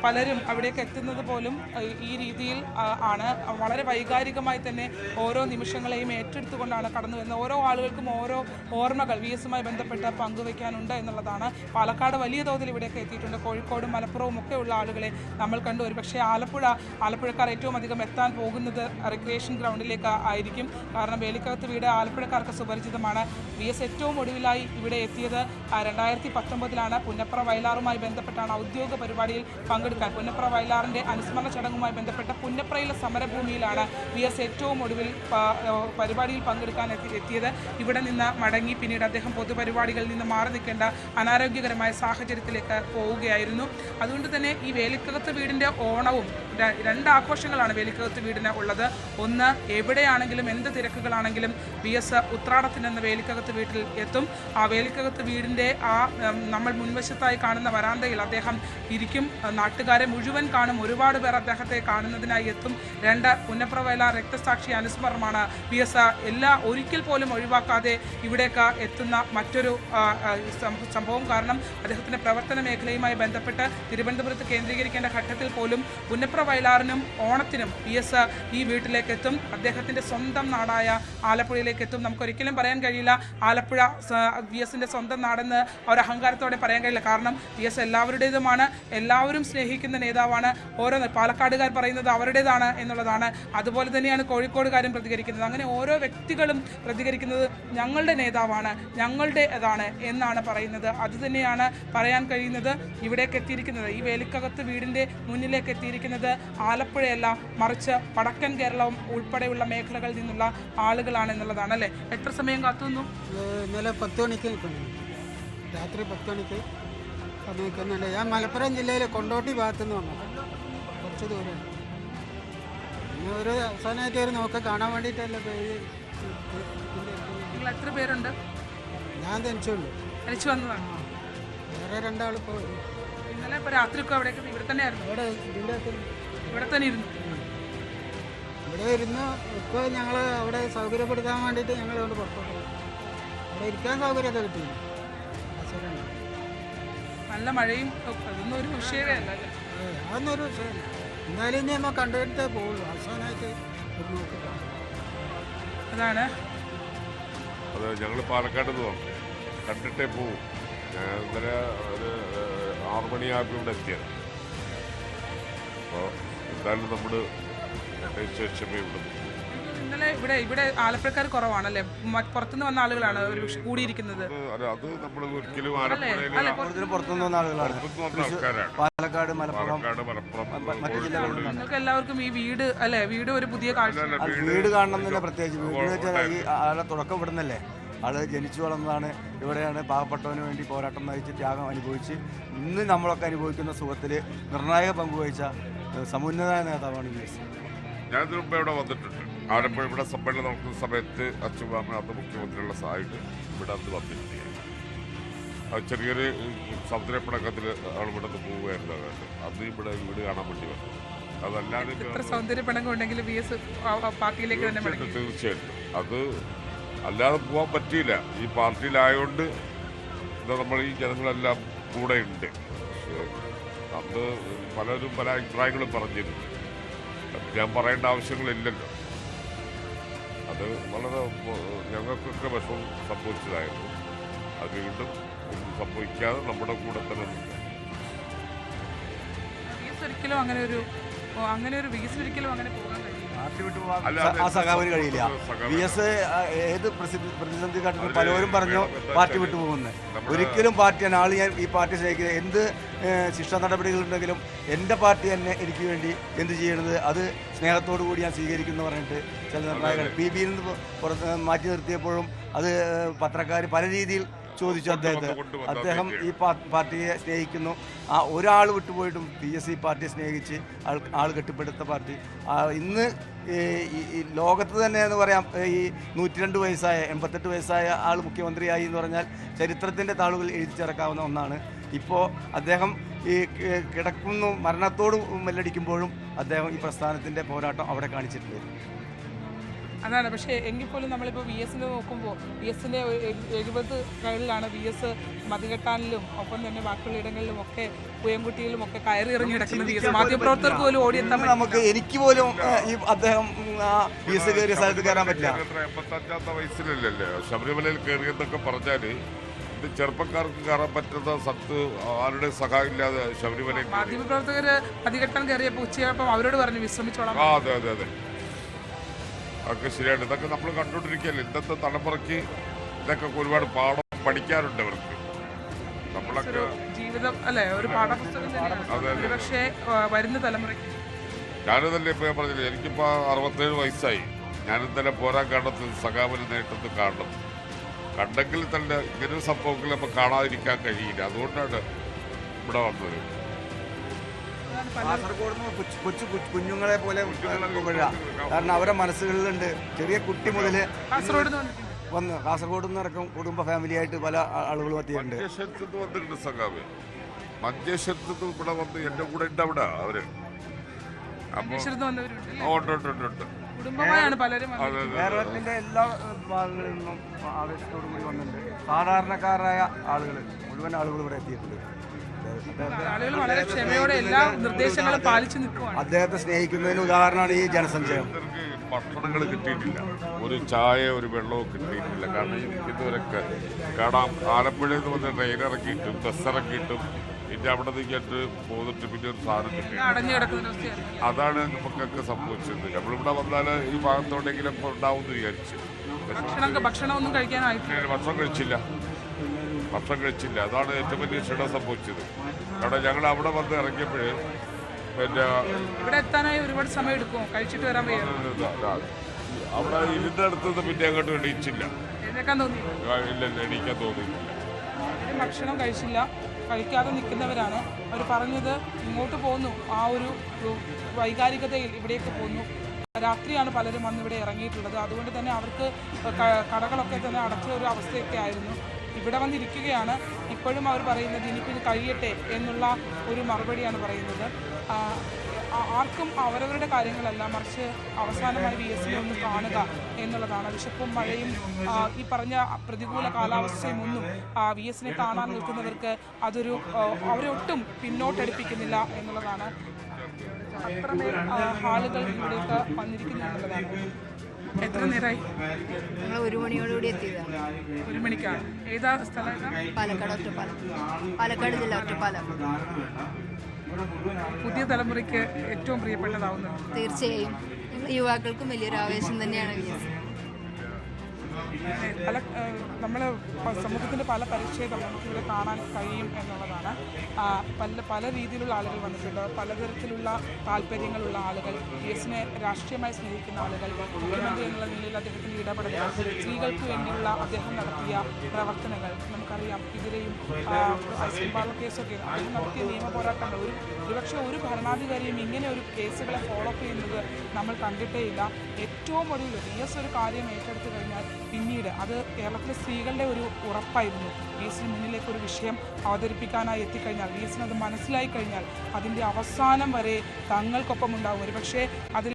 പലരും അവിടേക്ക് എത്തുന്നത് പോലും ഈ രീതിയിൽ ആണ്. വളരെ വൈകാരികമായി തന്നെ ഓരോ നിമിഷങ്ങളെയും ഏറ്റെടുത്തുകൊണ്ടാണ് കടന്നു വരുന്നത്. ഓരോ ആളുകൾക്കും ഓരോ ഓർമ്മകൾ VS-മായി ബന്ധപ്പെട്ട് പങ്കുവയ്ക്കാനുണ്ട് എന്നുള്ളതാണ്. പാലക്കാട് വലിയ തോതിൽ ഇവിടേക്ക് എത്തിയിട്ടുണ്ട്. കോഴിക്കോടും മലപ്പുറവും ഒക്കെ ഉള്ള ആളുകളെ നമ്മൾ കണ്ടു. ഒരു പക്ഷേ ആലപ്പുഴക്കാർ ഏറ്റവും അധികം എത്താൻ പോകുന്നത് റിക്രിയേഷൻ ഗ്രൗണ്ടിലേക്ക് ആയിരിക്കും. കാരണം വേലിക്കകത്ത് വീട് ആലപ്പുഴക്കാർക്ക് സുപരിചിതമാണ്. VS ഏറ്റവും ഒടുവിലായി ഇവിടെ എത്തിയത് 2019 പുന്നപ്ര വയലാറുമായി ബന്ധപ്പെട്ടാണ് ഔദ്യോഗിക പരിപാടിയിൽ പങ്കെടുക്കാൻ. പുന്നപ്ര വയലാറിൻ്റെ അനുസ്മരണ ചടങ്ങുമായി ബന്ധപ്പെട്ട പുന്നപ്രയിലെ സമരഭൂമിയിലാണ് VS ഏറ്റവും ഒടുവിൽ പരിപാടിയിൽ പങ്കെടുക്കാൻ എത്തിയത്. ഇവിടെ നിന്ന് മടങ്ങി പിന്നീട് അദ്ദേഹം പൊതുപരിപാടികളിൽ നിന്ന് മാറി നിൽക്കേണ്ട അനാരോഗ്യകരമായ സാഹചര്യത്തിലേക്ക് പോവുകയായിരുന്നു. അതുകൊണ്ട് തന്നെ ഈ വേലിക്കകത്ത് വീടിൻ്റെ ഓണവും രണ്ട് ആഘോഷങ്ങളാണ് വേലിക്കകത്ത് വീടിന് ഉള്ളത്. ഒന്ന്, എവിടെയാണെങ്കിലും എന്ത് തിരക്കുകളാണെങ്കിലും VS ഉത്രാടത്തിനെന്ന വേലിക്കകത്ത് വീട്ടിൽ എത്തും. ആ വേലിക്കകത്ത് വീടിൻ്റെ നമ്മൾ മുൻവശത്തായി കാണുന്ന വരാന്തയിൽ അദ്ദേഹം ഇരിക്കും. നാട്ടുകാരെ മുഴുവൻ കാണും. ഒരുപാട് പേർ അദ്ദേഹത്തെ കാണുന്നതിനായി എത്തും. 2, പുന്നപ്ര വയലാർ രക്തസാക്ഷി അനുസ്മരണമാണ്. VS ഒരിക്കൽ പോലും ഒഴിവാക്കാതെ ഇവിടേക്ക് എത്തുന്ന മറ്റൊരു സംഭവം. കാരണം അദ്ദേഹത്തിൻ്റെ പ്രവർത്തന മേഖലയുമായി ബന്ധപ്പെട്ട് തിരുവനന്തപുരത്ത് കേന്ദ്രീകരിക്കേണ്ട ഘട്ടത്തിൽ പോലും പുന്നപ്ര വയലാറിനും ഓണത്തിനും VS ഈ വീട്ടിലേക്ക് എത്തും. അദ്ദേഹത്തിൻ്റെ സ്വന്തം നാടായ ആലപ്പുഴയിലേക്ക് എത്തും. നമുക്കൊരിക്കലും പറയാൻ കഴിയില്ല ആലപ്പുഴ VS-ൻ്റെ സ്വന്തം നാടെന്ന് ഒരു അഹങ്കാരത്തോടെ പറയാൻ കഴിയില്ല. കാരണം VS എല്ലാവരുടേതുമാണ്. എല്ലാവരും സ്നേഹിക്കുന്ന നേതാവാണ്. ഓരോ പാലക്കാടുകാർ പറയുന്നത് അവരുടേതാണ് എന്നുള്ളതാണ്. അതുപോലെ തന്നെയാണ് കോഴിക്കോടുകാരും പ്രതികരിക്കുന്നത്. അങ്ങനെ ഓരോ വ്യക്തികളും പ്രതികരിക്കുന്നത് ഞങ്ങളുടെ നേതാവാണ്, ഞങ്ങളുടേതാണ് എന്നാണ് പറയുന്നത്. അതുതന്നെയാണ് പറയാൻ കഴിയുന്നത്. ഇവിടേക്ക് എത്തിയിരിക്കുന്നത്, ഈ വേലിക്കകത്ത് വീടിൻ്റെ മുന്നിലേക്ക് എത്തിയിരിക്കുന്നത് ആലപ്പുഴയല്ല, മറിച്ച് വടക്കൻ കേരളം ഉൾപ്പെടെയുള്ള മേഖലകളിൽ നിന്നുള്ള ആളുകളാണ് എന്നുള്ളതാണ്. അല്ലേ? എത്ര സമയം കാത്തുനിന്നു? ഇന്നലെ 10 മണിക്ക് രാത്രി 10 മണിക്ക് സമയക്കുന്നുണ്ട്. ഞാൻ മലപ്പുറം ജില്ലയിലെ കൊണ്ടോട്ടി ഭാഗത്തുനിന്ന് വന്നത്. കുറച്ച് ദൂരം ഇനി ഒരു അവസാനമായിട്ട് ഒരു നോക്ക കാണാൻ വേണ്ടിയിട്ടല്ല. നിങ്ങൾ എത്ര പേരുണ്ട്? ഞാൻ തനിച്ചുണ്ട്. തനിച്ചു വന്നതാണ്. വേറെ 2 ആൾ ഇപ്പോൾ ഇന്നലെ ഇപ്പോൾ രാത്രിയൊക്കെ അവിടേക്ക് ഇവിടെ തന്നെ ആയിരുന്നു. ഇവിടെ തന്നെ ഇരുന്നു. ഇവിടെ ഇരുന്ന് ഇപ്പോൾ ഞങ്ങൾ അവിടെ സൗകര്യപ്പെടുത്താൻ വേണ്ടിയിട്ട് ഞങ്ങൾ ഇവിടെ പുറത്തോട്ട് അവിടെ ഇരിക്കാൻ സൗകര്യമൊക്കെ കിട്ടിയില്ല. നല്ല മഴയും അതൊന്നും ഒരു വിഷയമേ അല്ല. അതൊന്നും ഒരു വിഷയമില്ല. എന്തായാലും ഇനി നമ്മൾ കണ്ടുപിടിച്ചേ പോകുള്ളൂ. അവസാനമായിട്ട് അതാണ്. അത് ഞങ്ങൾ പാലക്കാട് നിന്ന് വന്നു കണ്ടിട്ടേ പോവും. ഞാൻ ഇന്നലെ ഒരു 6 മണിയാകുമ്പോൾ ഇവിടെ എത്തിയത്. അപ്പോൾ എന്തായാലും നമ്മൾ ശേഷമേ ഇവിടെ ഇന്നലെ ഇവിടെ ആലപ്പുഴക്കാർ കുറവാണല്ലേ? പുറത്തുനിന്ന് വന്ന ആളുകളാണ് കൂടിയിരിക്കുന്നത്. അത് നമ്മൾ ഒരിക്കലും പുറത്തുനിന്ന് വന്ന ആളുകളാണ്. പാലക്കാട്, മലപ്പുറം, മറ്റു ജില്ലകളിൽ. നിങ്ങൾക്ക് എല്ലാവർക്കും ഈ വീട് അല്ലേ, വീട് ഒരു പുതിയ കാഴ്ച. വീട് കാണണം തന്നെ പ്രത്യേകിച്ച്. വീട് വെച്ചാൽ ഈ ആളെ തുടക്കം ഇവിടുന്നല്ലേ. ആള് ജനിച്ചു വളർന്നതാണ് ഇവിടെയാണ്. പാവപ്പെട്ടവന് വേണ്ടി പോരാട്ടം നയിച്ച് ത്യാഗം അനുഭവിച്ച് ഇന്ന് നമ്മളൊക്കെ അനുഭവിക്കുന്ന സുഖത്തിൽ നിർണായക പങ്കുവഹിച്ച സമുന്നതമായ നേതാവാണ് VS. ഞാൻ ഇതിനു മുമ്പ് ഇവിടെ വന്നിട്ടുണ്ട്. ആലപ്പുഴ ഇവിടെ സമ്മേളനം നടക്കുന്ന സമയത്ത് അച്യുതാമൻ അന്ന് മുഖ്യമന്ത്രിയുള്ള സഹായിട്ട് ഇവിടെ അന്ന് വന്നിട്ടുണ്ട്. അത് ചെറിയൊരു സൗന്ദര്യപ്പടക്കത്തിൽ ആൾ ഇവിടെ നിന്ന് പോവുകയായിരുന്നു. അന്ന് ഇവിടെ വീട് കാണാൻ വേണ്ടി വന്നു. അതല്ലാതെ തീർച്ചയായിട്ടും അത് അല്ലാതെ പോകാൻ പറ്റിയില്ല. ഈ പാർട്ടിയിലായതുകൊണ്ട് നമ്മൾ ഈ ജനങ്ങളെല്ലാം കൂടെ ഉണ്ട്. അന്ന് പലരും പല അഭിപ്രായങ്ങളും പറഞ്ഞിരുന്നു. ഞാൻ പറയേണ്ട ആവശ്യങ്ങളില്ലല്ലോ. അത് വളരെ ഞങ്ങൾക്കൊക്കെ വിഷമം സംഭവിച്ചതായിരുന്നു. അത് വീണ്ടും സംഭവിക്കാതെ നമ്മുടെ കൂടെ തന്നെ നിൽക്കുക. ഒരിക്കലും അങ്ങനെ ഒരു ഒരിക്കലും അങ്ങനെ പോകാൻ കഴിയില്ല. ആ സഖാവിന് കഴിയില്ല. VS ഏത് പ്രതിസന്ധി ഘട്ടത്തിൽ പലരും പറഞ്ഞു പാർട്ടി വിട്ടു പോകുന്നത്. ഒരിക്കലും പാർട്ടിയാണ് ആൾ. ഞാൻ ഈ പാർട്ടി സ്നേഹിക്കുന്നത്. എന്ത് ശിക്ഷാ നടപടികളുണ്ടെങ്കിലും എൻ്റെ പാർട്ടി തന്നെ എനിക്ക് വേണ്ടി എന്ത് ചെയ്യണത് അത് സ്നേഹത്തോടു കൂടി ഞാൻ സ്വീകരിക്കുന്നു പറഞ്ഞിട്ട് ചില നിർണായകർ PBയിൽ നിന്ന് മാറ്റി നിർത്തിയപ്പോഴും അത് പത്രക്കാർ പല രീതിയിൽ ചോദിച്ചു അദ്ദേഹത്തെ. അദ്ദേഹം ഈ പാർട്ടിയെ സ്നേഹിക്കുന്നു. ആ ഒരാൾ വിട്ടുപോയിട്ടും VS ഈ പാർട്ടിയെ സ്നേഹിച്ച് ആൾ കെട്ടിപ്പടുത്ത പാർട്ടി ഇന്ന് ഈ ലോകത്ത് തന്നെ എന്ന് പറയാം. ഈ 102 വയസ്സായ 88 വയസ്സായ ആൾ മുഖ്യമന്ത്രിയായി എന്ന് പറഞ്ഞാൽ ചരിത്രത്തിൻ്റെ താളുകൾ എഴുതി ചേർക്കാവുന്ന ഒന്നാണ്. ഇപ്പോൾ അദ്ദേഹം ഈ കിടക്കുന്നു മരണത്തോട് മല്ലടിക്കുമ്പോഴും അദ്ദേഹം ഈ പ്രസ്ഥാനത്തിൻ്റെ പോരാട്ടം അവിടെ കാണിച്ചിട്ടുണ്ട്. അതാണ്. പക്ഷേ എങ്കിൽ പോലും നമ്മളിപ്പോൾ വി എസിൻ്റെ നോക്കുമ്പോൾ വി എസിൻ്റെ 70കളിലാണ് വി എസ് മതികെട്ടാനിലും ഒപ്പം തന്നെ ബാക്കിയുള്ള ഇടങ്ങളിലും ഒക്കെ പുയംകുട്ടിയിലും ഒക്കെ കയറി ഇറങ്ങി കിടക്കുന്ന വി എസ് മാധ്യമപ്രവർത്തകർക്ക് പോലും ഓടിയെത്താൻ നമുക്ക് എനിക്ക് പോലും ഈ അദ്ദേഹം വി എസ് കയറിയ സ്ഥലത്ത് കയറാൻ പറ്റില്ല. 85-ാമത്തെ വയസ്സിലല്ലേ ശബരിമലയിൽ കയറിയെന്നൊക്കെ പറഞ്ഞാല് ഇത് ചെറുപ്പക്കാർക്ക് കയറാൻ പറ്റുന്ന സ്ഥലത്ത് ആരുടെ സഹായം ഇല്ലാതെ ശബരിമലയിൽ മാധ്യമപ്രവർത്തകര് മതികെട്ടാൻ കയറിയപ്പോൾ ഉച്ചയായപ്പോൾ അവരോട് പറഞ്ഞു വിശ്രമിച്ചോളാം. അതെ അതെ അതെ, അതൊക്കെ ശരിയാണ്. ഇതൊക്കെ നമ്മൾ കണ്ടുകൊണ്ടിരിക്കുകയല്ലേ. ഇന്നത്തെ തലമുറയ്ക്ക് ഇതൊക്കെ ഒരുപാട് പാഠം പഠിക്കാറുണ്ട് അവർക്ക്. നമ്മളൊക്കെ ജീവിതം അല്ലെ ഒരു പാഠപുസ്തകം തന്നെയാണ്. പക്ഷേ വരുന്ന തലമുറയ്ക്ക് ഞാനിതല്ലേ ഇപ്പൊ ഞാൻ പറഞ്ഞില്ലേ, എനിക്കിപ്പോ 67 വയസ്സായി. ഞാനിന്നലെ പോരാൻ കാണത്ത് സഖാവിന് നേട്ടത്ത് കാണണം. കണ്ടെങ്കിൽ തന്നെ ഇങ്ങനൊരു സംഭവങ്ങൾ ഇപ്പൊ കാണാതിരിക്കാൻ കഴിയില്ല. അതുകൊണ്ടാണ് ഇവിടെ വന്നത്. കാസർഗോഡ് കൊച്ചു കുഞ്ഞുങ്ങളെ പോലെ കാരണം അവരെ മനസ്സുകളിലുണ്ട്. ചെറിയ കുട്ടി മുതല് വന്ന് കാസർഗോഡ് നിന്ന് ഇറക്കും കുടുംബ ഫാമിലി ആയിട്ട് പല ആളുകളും എത്തിയിട്ടുണ്ട്. മഞ്ചേശ്വരത്ത് വന്നിട്ടുണ്ട് സഖാവ്. മഞ്ചേശ്വരത്ത് ഇവിടെ വന്ന് എന്റെ കൂടെ ഉണ്ട് അവിടെ അവര്. ഉണ്ട്. കേരളത്തിന്റെ എല്ലാ ഭാഗങ്ങളിൽ നിന്നും ആവേശത്തോടു കൂടി വന്നിട്ടുണ്ട്. സാധാരണക്കാരായ ആളുകൾ മുഴുവൻ ആളുകൾ ഇവിടെ എത്തിയിട്ടുണ്ട്. അദ്ദേഹത്തെ സ്നേഹിക്കുന്നതിന് ഉദാഹരണമാണ് ഈ ജനസഞ്ചയം. ഭക്ഷണങ്ങൾ കിട്ടിയിട്ടില്ല, ഒരു ചായ ഒരു വെള്ളവും കിട്ടിയിട്ടില്ല. കാരണം ഇരിക്കുന്നവരൊക്കെ കാണാം. ആലപ്പുഴയിൽ നിന്ന് വന്ന് ട്രെയിൻ ഇറക്കിയിട്ടും ബസ് ഇറക്കിയിട്ടും പിന്നെ അവിടെ നിന്നിട്ട് പോന്നിട്ട് പിന്നെ ഒരു സാധനം കിട്ടി. അതാണ് നമുക്കൊക്കെ സംഭവിച്ചത്. നമ്മളിവിടെ വന്നാൽ ഈ ഭാഗത്തോടെങ്കിലും ഉണ്ടാവും എന്ന് വിചാരിച്ചു. ഭക്ഷണം കഴിച്ചില്ല. അതാണ് ഏറ്റവും വലിയ ക്ഷീണം സംഭവിച്ചത്. കാരണം ഞങ്ങൾ അവിടെ വന്ന് ഇറങ്ങിയപ്പോഴേ പിന്നെ ഇവിടെ എത്താനായി ഒരുപാട് സമയം എടുക്കും. കഴിച്ചിട്ട് വരാൻ അവിടെ ഇരുന്നടുത്തത് പിന്നെ അങ്ങോട്ട് എണീച്ചില്ല. എണീക്കാൻ തോന്നിയിട്ടില്ല. ഭക്ഷണം കഴിക്കാതെ നിൽക്കുന്നവരാണ് അവർ പറഞ്ഞത്. ഇങ്ങോട്ട് പോന്നു, ആ ഒരു വൈകാരികതയിൽ ഇവിടേക്ക് പോന്നു. രാത്രിയാണ് പലരും വന്ന് ഇവിടെ ഇറങ്ങിയിട്ടുള്ളത്. അതുകൊണ്ട് തന്നെ അവർക്ക് കടകളൊക്കെ തന്നെ അടച്ച ഒരു അവസ്ഥയൊക്കെ ആയിരുന്നു. ഇവിടെ വന്നിരിക്കുകയാണ്. ഇപ്പോഴും അവർ പറയുന്നത് ഇനിയിപ്പോൾ ഇത് കഴിയട്ടെ എന്നുള്ള ഒരു മറുപടിയാണ് പറയുന്നത്. ആർക്കും അവരവരുടെ കാര്യങ്ങളല്ല, മറിച്ച് അവസാനമായി വി എസിനെ ഒന്ന് കാണുക എന്നുള്ളതാണ്. വിശപ്പും മഴയും ഈ പറഞ്ഞ പ്രതികൂല കാലാവസ്ഥയും ഒന്നും വി എസിനെ കാണാൻ നിൽക്കുന്നവർക്ക് അതൊരു അവരെ ഒട്ടും പിന്നോട്ടടിപ്പിക്കുന്നില്ല എന്നുള്ളതാണ്. അത്രമേൽ ആളുകൾ ഇവിടേക്ക് വന്നിരിക്കുന്നുള്ളതാണ്. എത്ര നേരമായി? ഞങ്ങൾ 1 മണിയോടുകൂടി എത്തിയതാണ്. 1 മണിക്കാണ്. ഏതാ സ്ഥലം? പാലക്കാട് ഒറ്റപ്പാലം. പാലക്കാട് ജില്ല ഒറ്റപ്പാലം. പുതിയ തലമുറയ്ക്ക് ഏറ്റവും പ്രിയപ്പെട്ടതാവുന്നത് തീർച്ചയായും യുവാക്കൾക്കും വലിയൊരു ആവേശം തന്നെയാണ് വി എസ്. നമ്മൾ സമൂഹത്തിൻ്റെ പല പരിച്ഛേദം നമുക്കിവിടെ കാണാൻ കഴിയും എന്നുള്ളതാണ്. പല രീതിയിലുള്ള ആളുകൾ വന്നിട്ടുണ്ട്. പലതരത്തിലുള്ള താല്പര്യങ്ങളുള്ള ആളുകൾ, വി എസിനെ രാഷ്ട്രീയമായി സ്നേഹിക്കുന്ന ആളുകൾ, മുഖ്യമന്ത്രി എന്നുള്ള നിലയിൽ അദ്ദേഹത്തിൻ്റെ ഇടപെടലുകൾ, സ്ത്രീകൾക്ക് വേണ്ടിയുള്ള അദ്ദേഹം നടത്തിയ പ്രവർത്തനങ്ങൾ നമുക്കറിയാം. ഇതിലെയും ഐസ്ക്രീം പാർലർ കേസൊക്കെ അദ്ദേഹം നടത്തിയ നിയമ പോരാട്ടങ്ങൾ ഒരുപക്ഷെ ഒരു ഭരണാധികാരിയും ഇങ്ങനെ ഒരു കേസുകളെ ഫോളോ അപ്പ് ചെയ്യുന്നത് നമ്മൾ കണ്ടിട്ടേയില്ല. ഏറ്റവും ഒടുവിൽ വി എസ് ഒരു കാര്യം ഏറ്റെടുത്തു കഴിഞ്ഞാൽ പിന്നീട് അത് കേരളത്തിലെ സ്ത്രീകളുടെ ഒരു ഉറപ്പായിരുന്നു. വി എസിന് മുന്നിലേക്ക് ഒരു വിഷയം അവതരിപ്പിക്കാനായി എത്തിക്കഴിഞ്ഞാൽ, വി എസിന് അത് മനസ്സിലായി കഴിഞ്ഞാൽ അതിൻ്റെ അവസാനം വരെ തങ്ങൾക്കൊപ്പം ഉണ്ടാകും. ഒരു പക്ഷേ അതിൽ